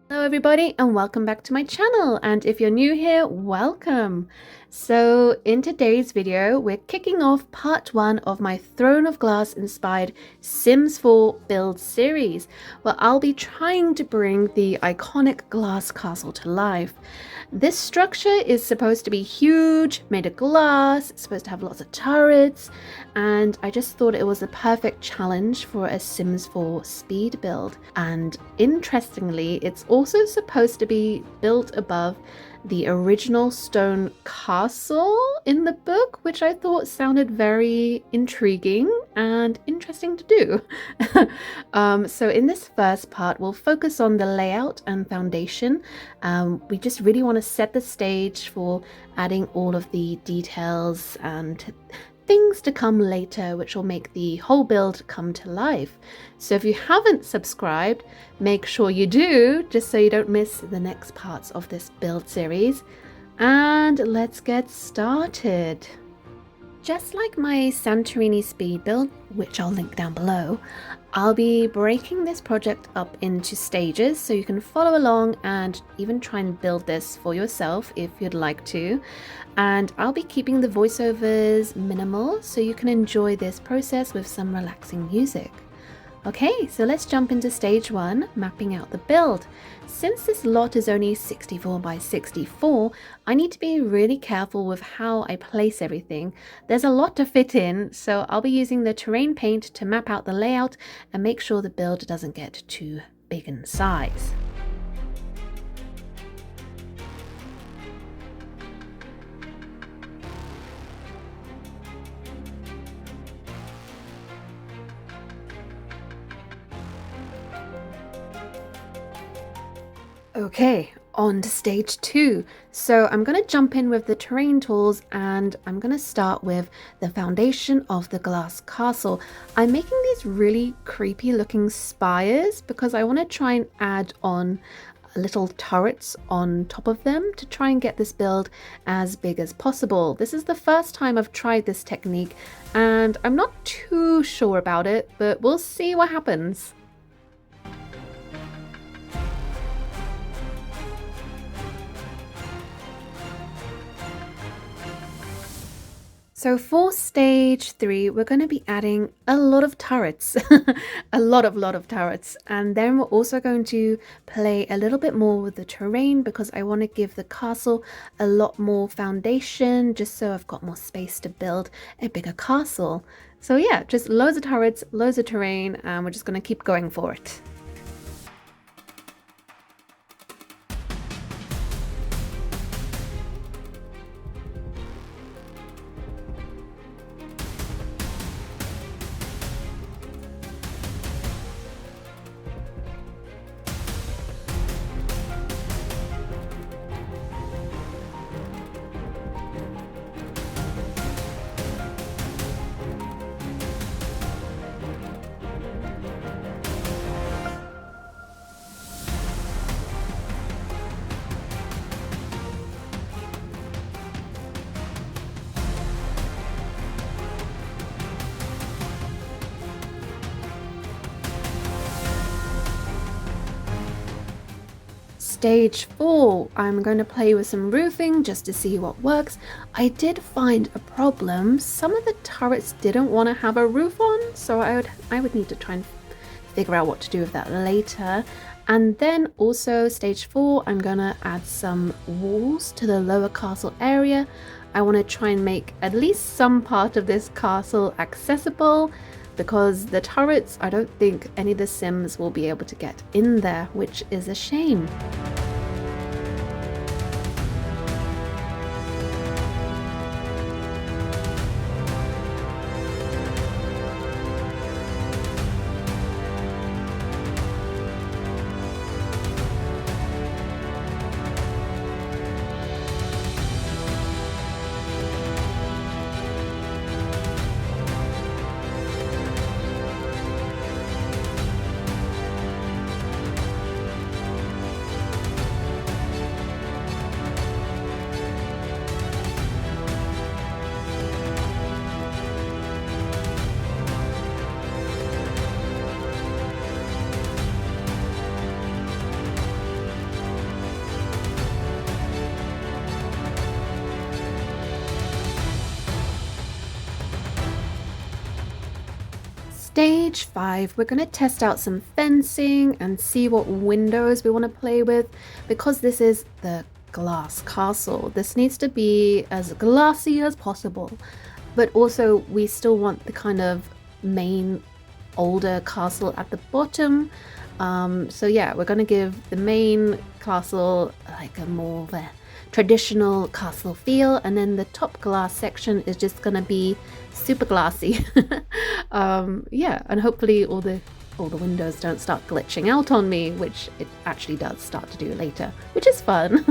Hello everybody and welcome back to my channel, and if you're new here, welcome. So in today's video we're kicking off part 1 of my Throne of Glass inspired Sims 4 build series, where I'll be trying to bring the iconic glass castle to life. This structure is supposed to be huge, made of glass, it's supposed to have lots of turrets, and I just thought it was a perfect challenge for a Sims 4 speed build. And interestingly, it's also supposed to be built above the original stone castle in the book, which I thought sounded very intriguing and interesting to do. So in this first part, we'll focus on the layout and foundation. We just really want to set the stage for adding all of the details and things to come later, which will make the whole build come to life. So if you haven't subscribed, make sure you do, just so you don't miss the next parts of this build series. And let's get started. Just like my Santorini speed build, which I'll link down below, I'll be breaking this project up into stages so you can follow along and even try and build this for yourself if you'd like to. And I'll be keeping the voiceovers minimal so you can enjoy this process with some relaxing music. Okay, so let's jump into stage 1, mapping out the build. Since this lot is only 64 by 64, I need to be really careful with how I place everything. There's a lot to fit in, so I'll be using the terrain paint to map out the layout and make sure the build doesn't get too big in size. Okay, on to stage 2. So I'm going to jump in with the terrain tools and I'm going to start with the foundation of the glass castle. I'm making these really creepy looking spires because I want to try and add on little turrets on top of them to try and get this build as big as possible. This is the first time I've tried this technique and I'm not too sure about it, but we'll see what happens. So for stage 3, we're going to be adding a lot of turrets, a lot of turrets. And then we're also going to play a little bit more with the terrain because I want to give the castle a lot more foundation, just so I've got more space to build a bigger castle. So yeah, just loads of turrets, loads of terrain, and we're just going to keep going for it. Stage 4, I'm going to play with some roofing just to see what works. I did find a problem. Some of the turrets didn't want to have a roof on, so I would need to try and figure out what to do with that later. And then also stage 4, I'm going to add some walls to the lower castle area. I want to try and make at least some part of this castle accessible, because the turrets, I don't think any of the Sims will be able to get in there, which is a shame. Stage 5, we're going to test out some fencing and see what windows we want to play with, because this is the glass castle. This needs to be as glassy as possible, but also we still want the kind of main older castle at the bottom. So yeah, we're going to give the main castle like a more of a traditional castle feel, and then the top glass section is just gonna be super glassy. Yeah, and hopefully all the windows don't start glitching out on me, which it actually does start to do later, which is fun.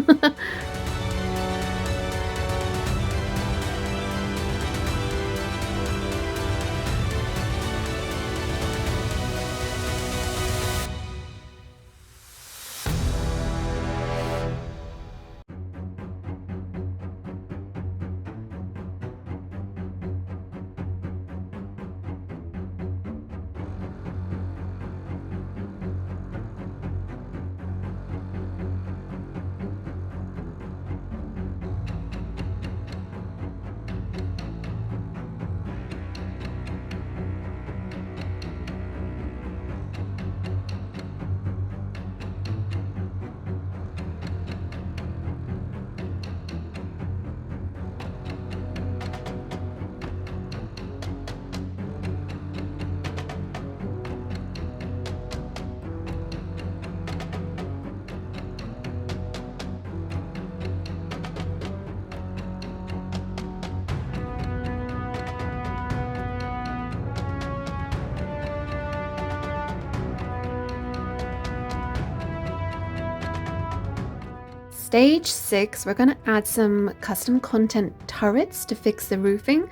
Stage 6, we're going to add some custom content turrets to fix the roofing.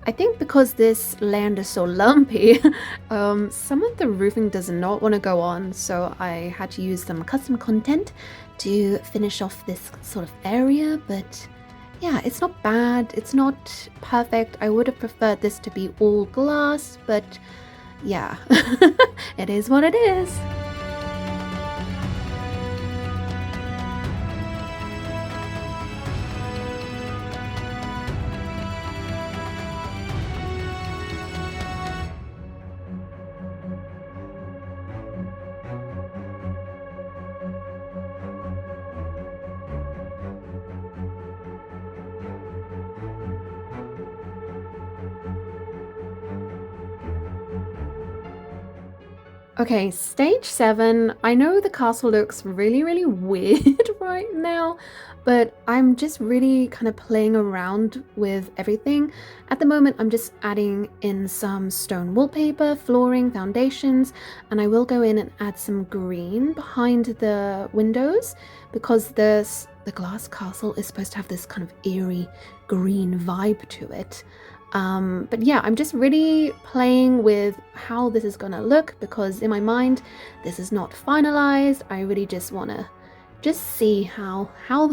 I think because this land is so lumpy, some of the roofing does not want to go on, so I had to use some custom content to finish off this sort of area. But yeah, it's not bad, it's not perfect. I would have preferred this to be all glass, but yeah, it is what it is. Okay, stage 7. I know the castle looks really weird right now, but I'm just really kind of playing around with everything. At the moment, I'm just adding in some stone wallpaper, flooring, foundations, and I will go in and add some green behind the windows, because the glass castle is supposed to have this kind of eerie green vibe to it. But yeah, I'm just really playing with how this is gonna look, because in my mind this is not finalized. I really just want to see how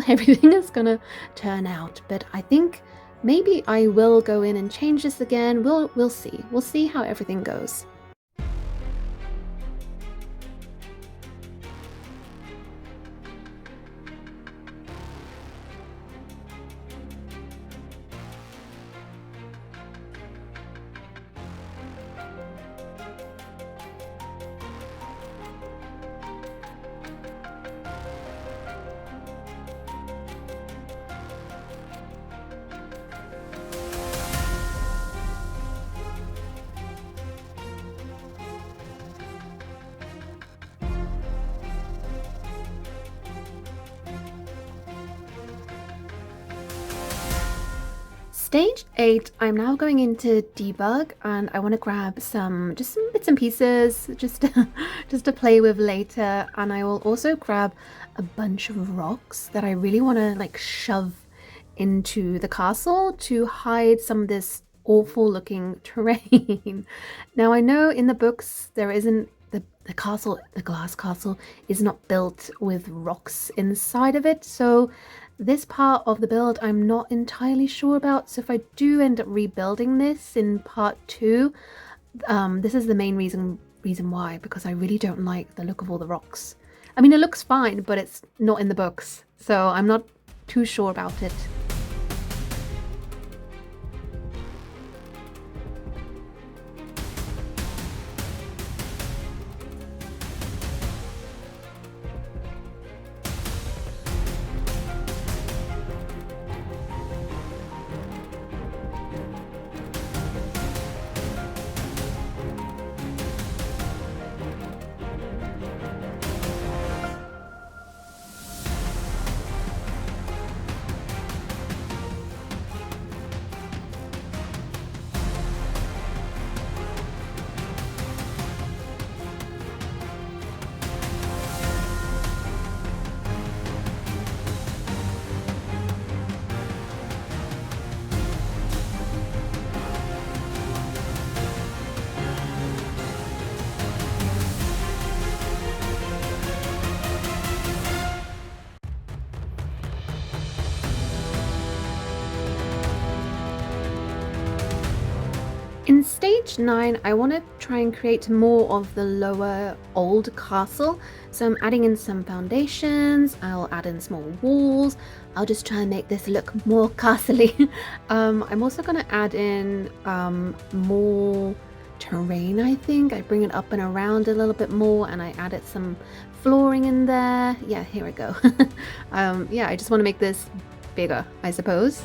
everything is gonna turn out. But I think maybe I will go in and change this again. We'll see how everything goes. Stage 8, I'm now going into debug, and I want to grab some bits and pieces just to play with later. And I will also grab a bunch of rocks that I really want to like shove into the castle to hide some of this awful looking terrain. Now I know in the books there isn't the castle, the glass castle is not built with rocks inside of it, so this part of the build I'm not entirely sure about. So if I do end up rebuilding this in part 2, this is the main reason why, because I really don't like the look of all the rocks. I mean, it looks fine, but it's not in the books, so I'm not too sure about it. stage 9, I want to try and create more of the lower old castle. So I'm adding in some foundations, I'll add in small walls. I'll just try and make this look more castle-y. I'm also going to add in more terrain, I think. I bring it up and around a little bit more, and I added some flooring in there. Yeah, here we go. Yeah, I just want to make this bigger, I suppose.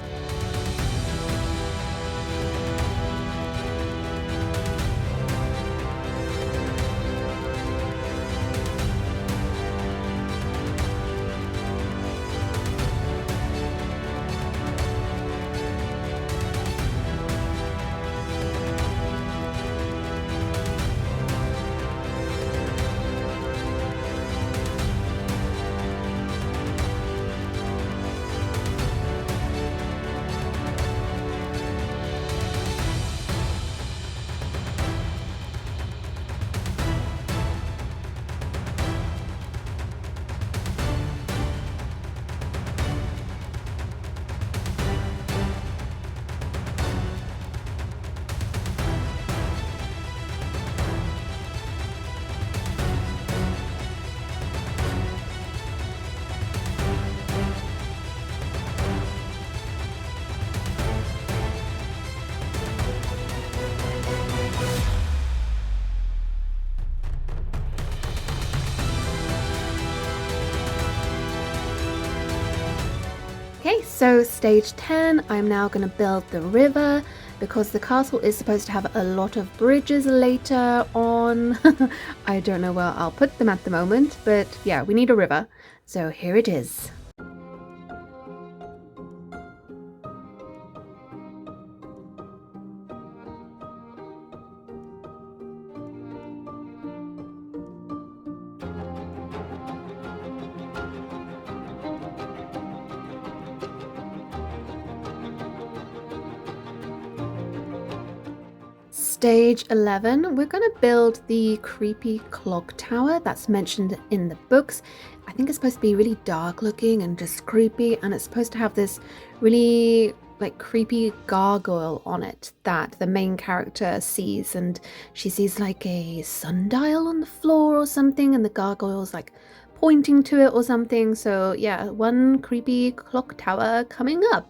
Okay, so stage 10, I'm now going to build the river because the castle is supposed to have a lot of bridges later on. I don't know where I'll put them at the moment, but yeah, we need a river. So here it is. Stage 11, we're going to build the creepy clock tower that's mentioned in the books. I think it's supposed to be really dark looking and just creepy, and it's supposed to have this really like creepy gargoyle on it that the main character sees, and she sees like a sundial on the floor or something, and the gargoyle's like pointing to it or something. So yeah, one creepy clock tower coming up.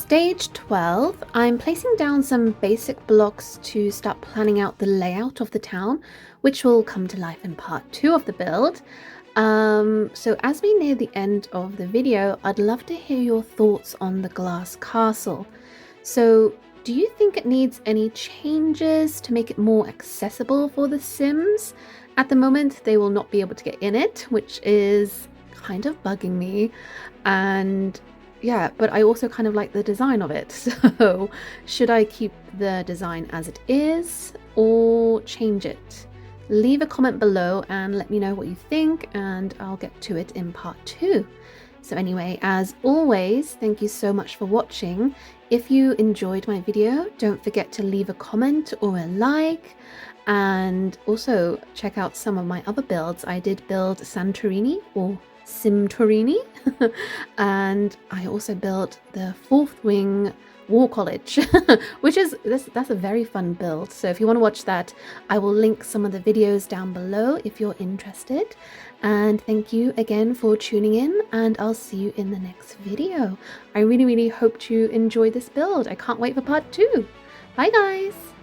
Stage 12, I'm placing down some basic blocks to start planning out the layout of the town, which will come to life in part 2 of the build. So as we near the end of the video, I'd love to hear your thoughts on the glass castle. So do you think it needs any changes to make it more accessible for the Sims? At the moment, they will not be able to get in it, which is kind of bugging me. And yeah, but I also kind of like the design of it. So should I keep the design as it is or change it? Leave a comment below and let me know what you think, and I'll get to it in part 2. So anyway, as always, thank you so much for watching. If you enjoyed my video, don't forget to leave a comment or a like, and also check out some of my other builds. I did build Santorini or Simtorini, and I also built the 4th Wing War College, which is that's a very fun build. So if you want to watch that, I will link some of the videos down below if you're interested. And thank you again for tuning in, and I'll see you in the next video. I really hope you enjoy this build. I can't wait for part 2. Bye guys!